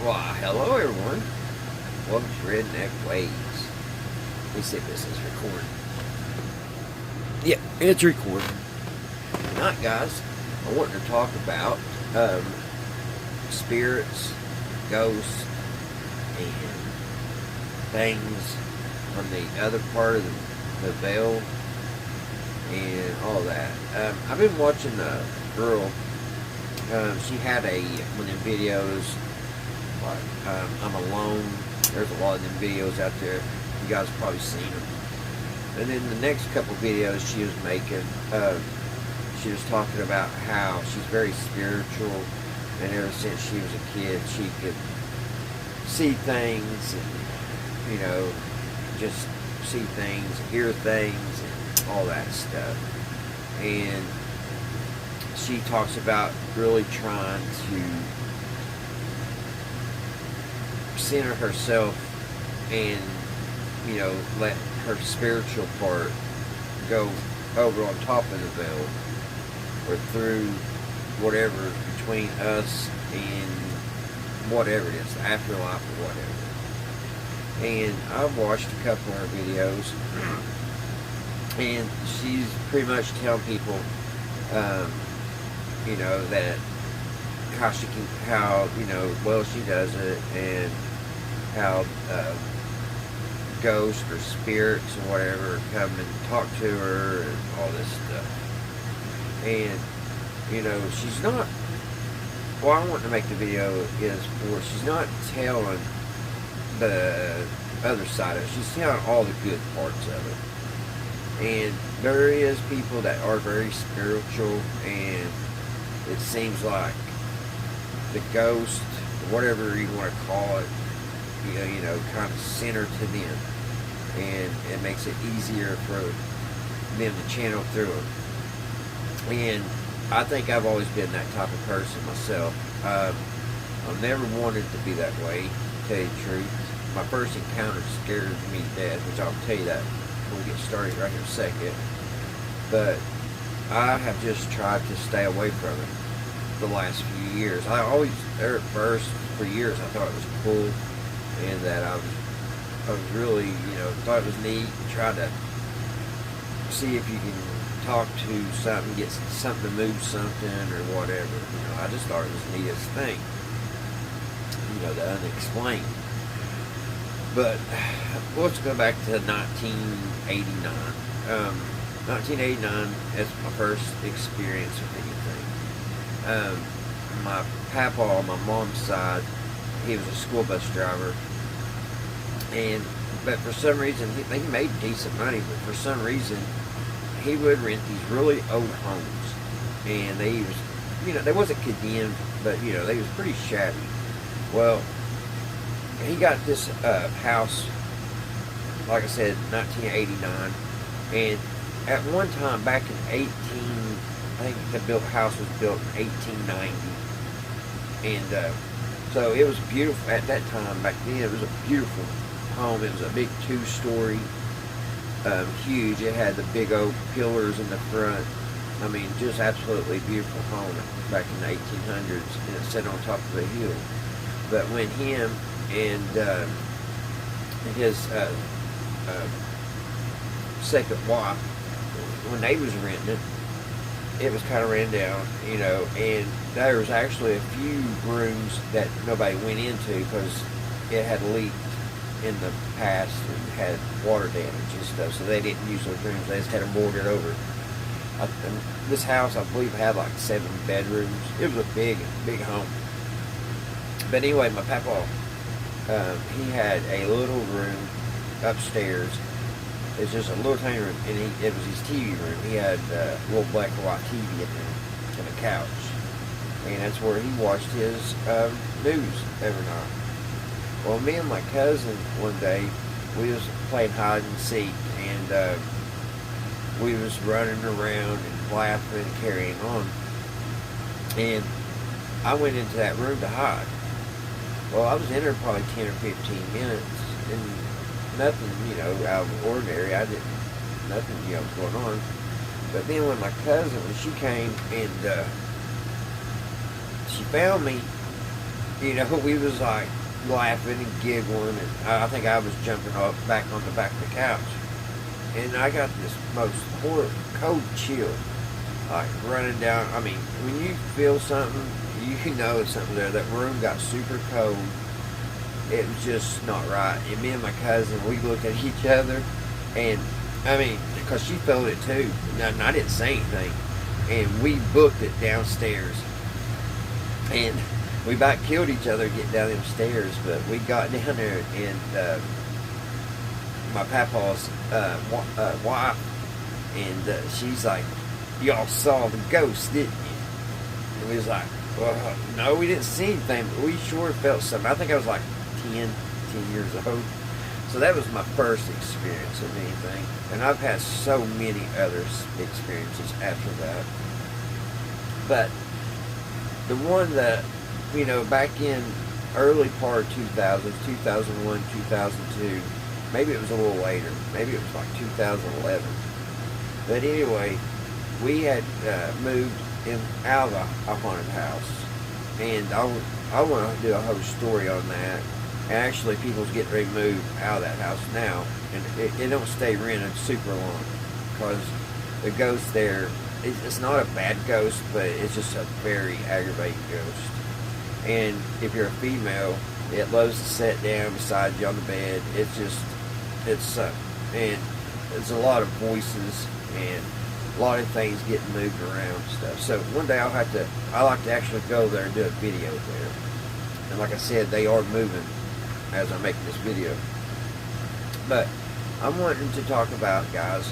Why, hello everyone. Welcome to Redneck Ways. Let me see if this is recording. Yeah, it's recording. Tonight, guys, I want to talk about spirits, ghosts, and things on the other part of the veil and all that. I've been watching a girl. She had one of them videos. I'm alone. There's a lot of them videos out there. You guys have probably seen them. And then the next couple videos she was making, she was talking about how she's very spiritual, and ever since she was a kid, she could see things, and just see things, hear things, and all that stuff. And she talks about really trying to center herself and let her spiritual part go over on top of the veil or through whatever between us and whatever it is, the afterlife or whatever. And I've watched a couple of her videos, and she's pretty much telling people that how well she does it, and how ghosts or spirits or whatever come and talk to her and all this stuff. And she's not, what I want to make the video is for, she's not telling the other side of it, she's telling all the good parts of it. And there is people that are very spiritual, and it seems like the ghost, whatever you want to call it, kind of center to them, and it makes it easier for them to channel through them. And I think I've always been that type of person myself. I've never wanted to be that way, to tell you the truth. My first encounter scared me to death, which I'll tell you that when we get started right here in a second. But I have just tried to stay away from it the last few years. I always, there at first, for years, I thought it was cool, and that I was really, thought it was neat, and tried to see if you can talk to something, get something to move something or whatever. I just thought it was the neatest thing, the unexplained. But let's go back to 1989. 1989 is my first experience with anything. My papa on my mom's side, he was a school bus driver, but for some reason he made decent money, but for some reason he would rent these really old homes, and they wasn't condemned, but they was pretty shabby. Well, he got this house, like I said, 1989, and at one time back in I think the house was built in 1890, and so it was beautiful at that time. Back then, it was a beautiful home. It was a big 2-story, huge. It had the big oak pillars in the front. I mean, just absolutely beautiful home back in the 1800s, and it sat on top of a hill. But when him and his second wife, when they was renting it was kind of ran down, and there was actually a few rooms that nobody went into because it had leaked in the past and had water damage and stuff, so they didn't use those rooms. They just had them boarded over. And this house, I believe, had like 7 bedrooms. It was a big home. But anyway, my papa, he had a little room upstairs. It's just a little tiny room, and it was his TV room. He had a little black and white TV in there, and a couch, and that's where he watched his news every night. Well, me and my cousin one day, we was playing hide and seek, and we was running around and laughing and carrying on, and I went into that room to hide. Well, I was in there probably 10 or 15 minutes, and nothing, out of the ordinary. Nothing, was going on. But then when my cousin, when she came and she found me, you know, we was like laughing and giggling, and I think I was jumping up back on the back of the couch, and I got this most horrible cold chill, like running down. I mean, when you feel something, you know something there. That room got super cold. It was just not right. And me and my cousin, we looked at each other, and I mean, because she felt it too, and I didn't say anything, and we booked it downstairs, and we about killed each other getting down them stairs, but we got down there, and my papa's wife, and she's like, "Y'all saw the ghost, didn't you?" And we was like, "Well, no, we didn't see anything, but we sure felt something." I think I was like 10 years old. So that was my first experience of anything. And I've had so many other experiences after that. But the one that, you know, back in early part of 2000, 2001, 2002, maybe it was a little later. Maybe it was like 2011. But anyway, we had moved out of a haunted house. And I want to do a whole story on that. And actually, people's getting ready to move out of that house now, and it don't stay rented super long, because the ghost there, it's not a bad ghost, but it's just a very aggravating ghost. And if you're a female, it loves to sit down beside you on the bed. And there's a lot of voices and a lot of things getting moved around and stuff. So one day I like to actually go there and do a video there. And like I said, they are moving as I'm making this video. But I'm wanting to talk about, guys,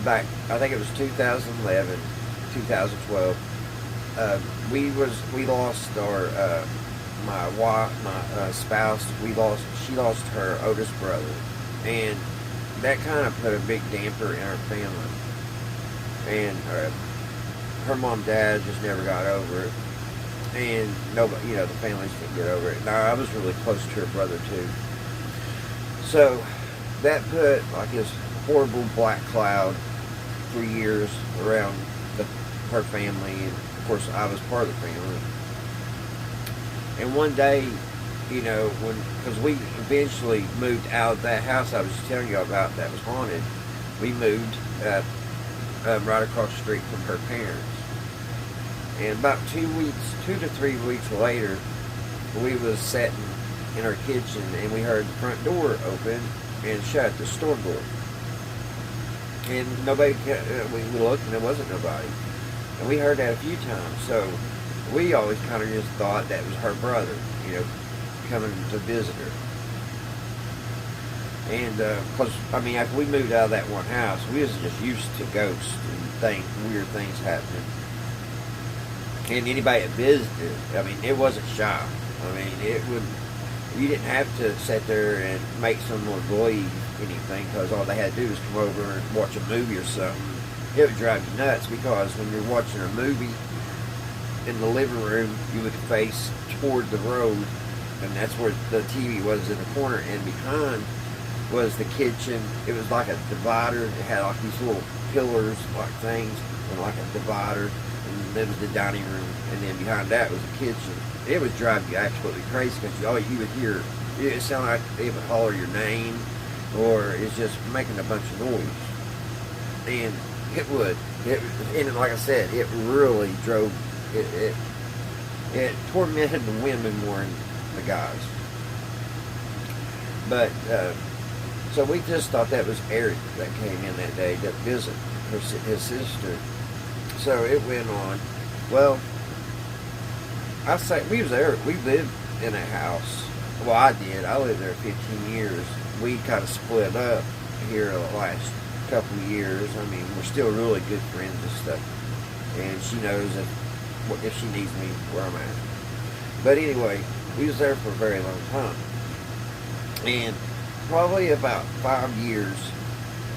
back, I think it was 2011, 2012, we lost our, my wife, my spouse, she lost her oldest brother. And that kind of put a big damper in our family. And her mom and dad just never got over it. And nobody, you know, the families didn't get over it. Now, I was really close to her brother, too. So, that put, like, this horrible black cloud for years around her family. And, of course, I was part of the family. And one day, you know, because we eventually moved out of that house I was just telling you about that was haunted. We moved right across the street from her parents. And about 2 to 3 weeks later, we was sitting in our kitchen, and we heard the front door open and shut, the store door. And nobody, we looked and there wasn't nobody. And we heard that a few times, so we always kind of just thought that was her brother, you know, coming to visit her. And, because, I mean, after we moved out of that one house, we was just used to ghosts and weird things happening. And anybody that visited, I mean, it wasn't shy. I mean, you didn't have to sit there and make someone believe anything, because all they had to do was come over and watch a movie or something. It would drive you nuts, because when you're watching a movie in the living room, you would face toward the road, and that's where the TV was, in the corner, and behind was the kitchen. It was like a divider. It had like these little pillars, like things, and like a divider. And there was the dining room, and then behind that was the kitchen. It would drive you absolutely crazy, because all you would hear, it sounded like they would holler your name, or it's just making a bunch of noise. And it would. And like I said, it really drove, it tormented the women more than the guys. But, so we just thought that was Eric that came in that day to visit his sister. So it went on. Well, I say we lived in a house. Well, I did. I lived there 15 years. We kind of split up here the last couple of years. I mean, we're still really good friends and stuff. And she knows if she needs me, where I'm at. But anyway, we was there for a very long time. And probably about 5 years,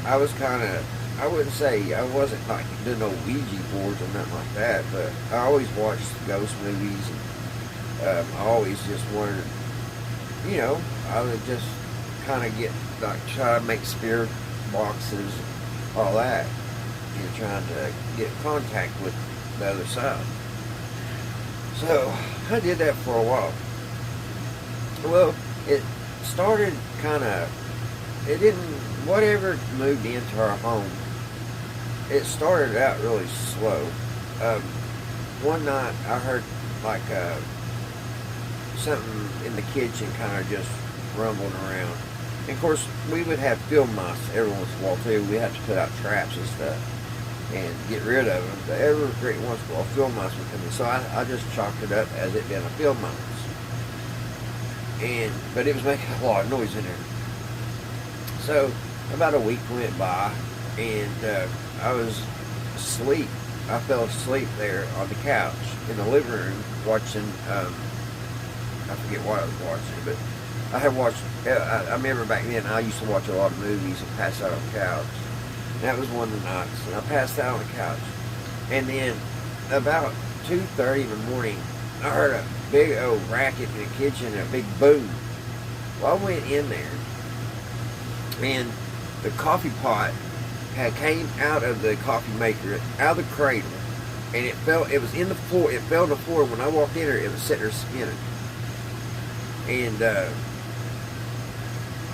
I was kind of, I wouldn't say I wasn't like doing no Ouija boards or nothing like that, but I always watched ghost movies, and I always just wondered, you know, I would just kind of get, like, try to make spirit boxes, all that, and trying to get contact with the other side. So I did that for a while, Well, it started kind of, it didn't, whatever moved into our home, it started out really slow. Um, One night I heard like something in the kitchen kind of just rumbling around. And of course, we would have field mice every once in a while too. We had to put out traps and stuff and get rid of them. But every great once in a while, field mice would come in. So I just chalked it up as it being a field mouse. But it was making a lot of noise in there. So about a week went by, and I was asleep. I fell asleep there on the couch in the living room watching. I forget what I was watching, but I had watched. I remember back then I used to watch a lot of movies and pass out on the couch. And that was one of the nights, and I passed out on the couch. And then about 2:30 in the morning, I heard a big old racket in the kitchen and a big boom. Well, I went in there, and the coffee pot came out of the coffee maker, out of the cradle, and it fell. It was in the floor. It fell to the floor. When I walked in there, it was sitting there spinning. And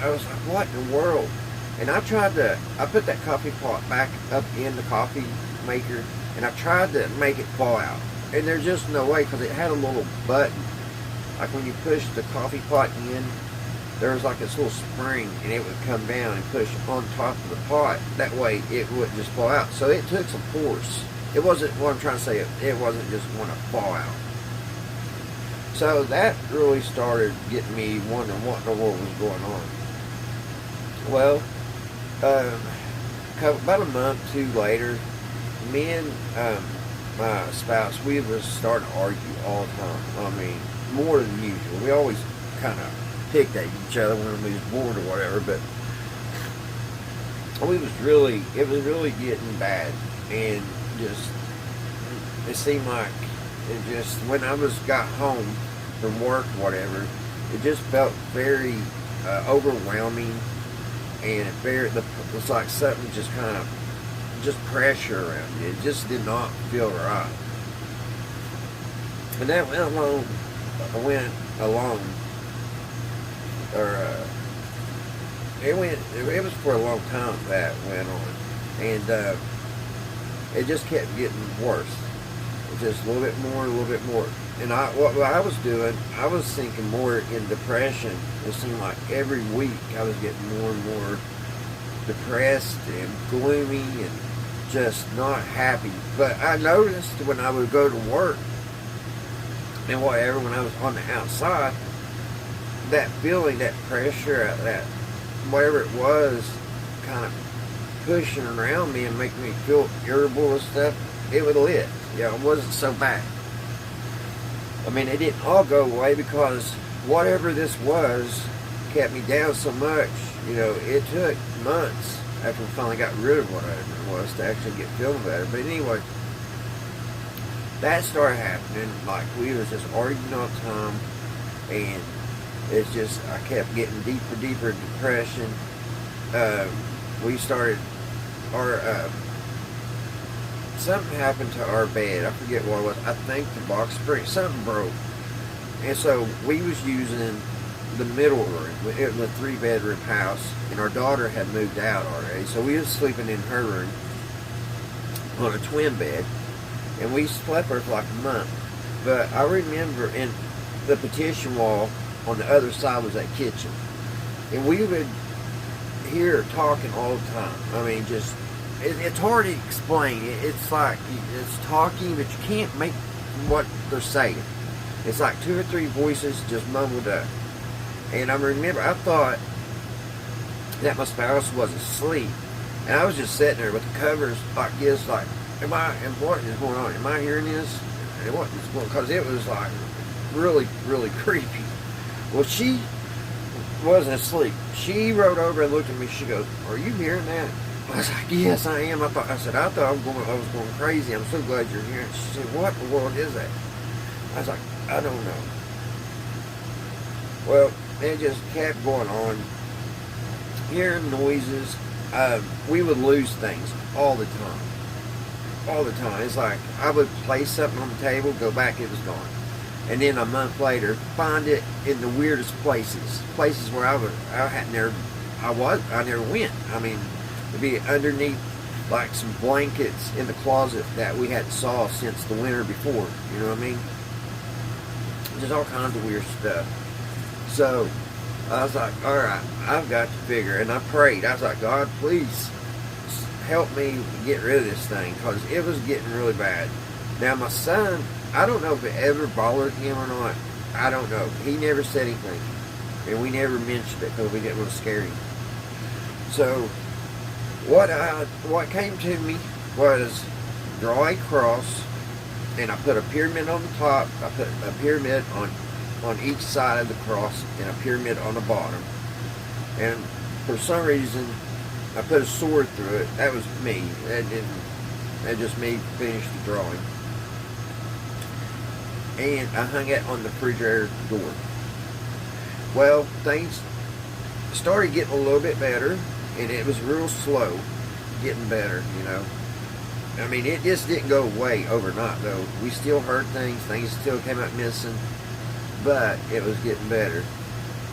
I was like, what in the world? And I put that coffee pot back up in the coffee maker, and I tried to make it fall out. And there's just no way, because it had a little button. Like when you push the coffee pot in, there was like this little spring, and it would come down and push on top of the pot. That way it wouldn't just fall out. So it took some force. It wasn't, what I'm trying to say, it wasn't just going to fall out. So that really started getting me wondering what in the world was going on. Well, about a month, two later, me and my spouse, we were starting to argue all the time. I mean, more than usual. We always kind of picked at each other when we was bored or whatever, but it was really getting bad. And just, it seemed like when I got home from work or whatever, it just felt very overwhelming, and it's like something just kind of, just pressure around you. It just did not feel right. And that went along, it was for a long time that went on. And it just kept getting worse. Just a little bit more. And what I was doing, I was sinking more in depression. It seemed like every week I was getting more and more depressed and gloomy and just not happy. But I noticed when I would go to work and whatever, when I was on the outside, that feeling, that pressure, that whatever it was, kind of pushing around me and making me feel irritable and stuff, it would lift. It wasn't so bad. I mean, it didn't all go away, because whatever this was kept me down so much. It took months after we finally got rid of whatever it was to actually get feeling better. But anyway, that started happening. Like, we was just arguing all the time, and it's just, I kept getting deeper depression. We started something happened to our bed. I forget what it was. I think the box spring, something broke. And so we was using the middle room. It was a 3-bedroom house, and our daughter had moved out already. So we was sleeping in her room on a twin bed, and we slept there for like a month. But I remember in the partition wall on the other side was that kitchen. And we would hear her talking all the time. I mean, just, it's hard to explain. It's like, it's talking, but you can't make what they're saying. It's like 2 or 3 voices just mumbled up. And I remember, I thought that my spouse was asleep. And I was just sitting there with the covers like this, like, what is going on? Am I hearing this? And what is going on? Because it was like really, really creepy. Well, she wasn't asleep. She rolled over and looked at me. She goes, "Are you hearing that?" I was like, "Yes, I am." I thought I was going crazy. I'm so glad you're here. She said, "What in the world is that?" I was like, "I don't know." Well, it just kept going on. Hearing noises. We would lose things all the time. All the time. It's like I would place something on the table, go back, it was gone. and then a month later find it in the weirdest places where I never went. I mean, it'd be underneath like some blankets in the closet that we hadn't saw since the winter before. You know what I mean? Just all kinds of weird stuff. So I was like, all right, I've got to figure. And I prayed. I was like, God, please help me get rid of this thing, because it was getting really bad. Now my son, I don't know if it ever bothered him or not. I don't know. He never said anything, and we never mentioned it because we didn't want to scare him. So what came to me was draw a cross, and I put a pyramid on the top. I put a pyramid on each side of the cross and a pyramid on the bottom. And for some reason, I put a sword through it. That was me. That just me finished the drawing. And I hung it on the refrigerator door. Well, things started getting a little bit better, and it was real slow getting better, you know. I mean, it just didn't go away overnight, though. We still heard things still came out missing, but it was getting better.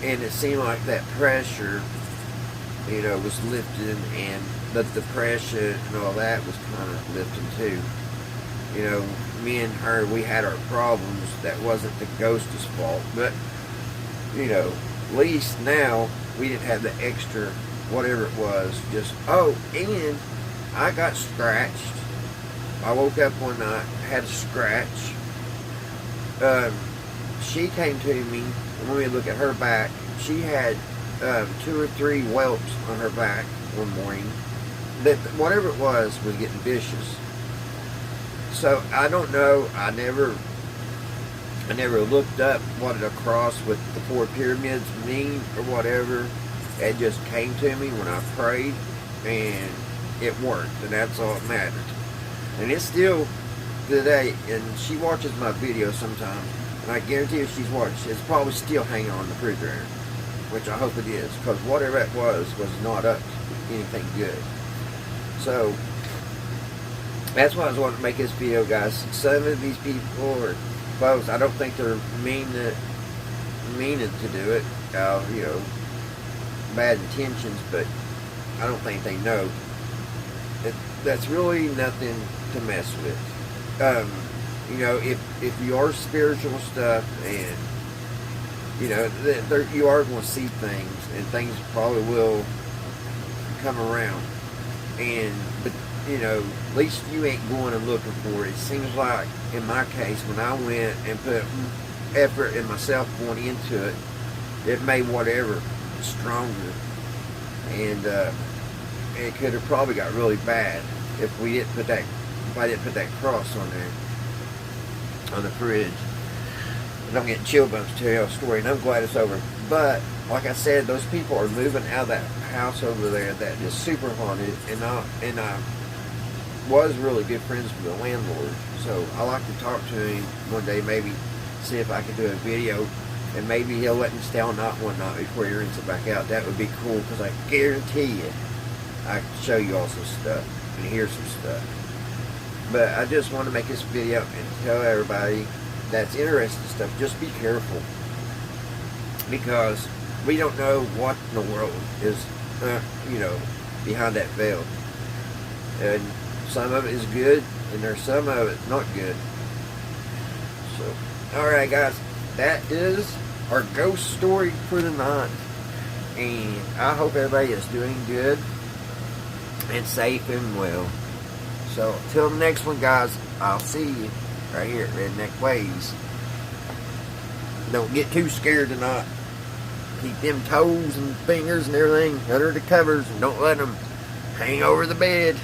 And it seemed like that pressure, you know, was lifting, and the depression and all that was kind of lifting too. You know, me and her, we had our problems. That wasn't the ghost's fault, but, you know, at least now we didn't have the extra, whatever it was, just, oh, and I got scratched. I woke up one night, had a scratch. She came to me, and when we look at her back, she had 2 or 3 whelps on her back one morning. That whatever it was getting vicious. So I don't know. I never looked up what a cross with the 4 pyramids mean or whatever. It just came to me when I prayed, and it worked, and that's all that mattered. And it's still today, and she watches my videos sometimes, and I guarantee if she's watched, it's probably still hanging on the refrigerator, which I hope it is, because whatever it was not up to anything good. So that's why I was wanting to make this video, guys. Some of these people or folks, I don't think they're meaning to do it, you know, bad intentions, but I don't think they know. That's really nothing to mess with. You know, if you are spiritual stuff, and you know, you are going to see things, and things probably will come around. But you know, at least you ain't going and looking for it. It seems like in my case, when I went and put effort in myself going into it, it made whatever stronger, and it could have probably got really bad if I didn't put that cross on there on the fridge. And I'm getting chill bumps to tell a story, and I'm glad it's over. But like I said, those people are moving out of that house over there that is super haunted, and I was really good friends with the landlord, so I like to talk to him one day, maybe see if I can do a video, and maybe he'll let me stay all night one night before he rents it back out. That would be cool, because I guarantee you I can show you all some stuff and hear some stuff. But I just want to make this video and tell everybody that's interested in stuff, just be careful, because we don't know what in the world is, you know, behind that veil. And some of it is good, and there's some of it not good. So, alright guys, that is our ghost story for the night. And I hope everybody is doing good and safe and well. So, till the next one, guys, I'll see you right here at Redneck Ways. Don't get too scared tonight. Keep them toes and fingers and everything under the covers, and don't let them hang over the bed.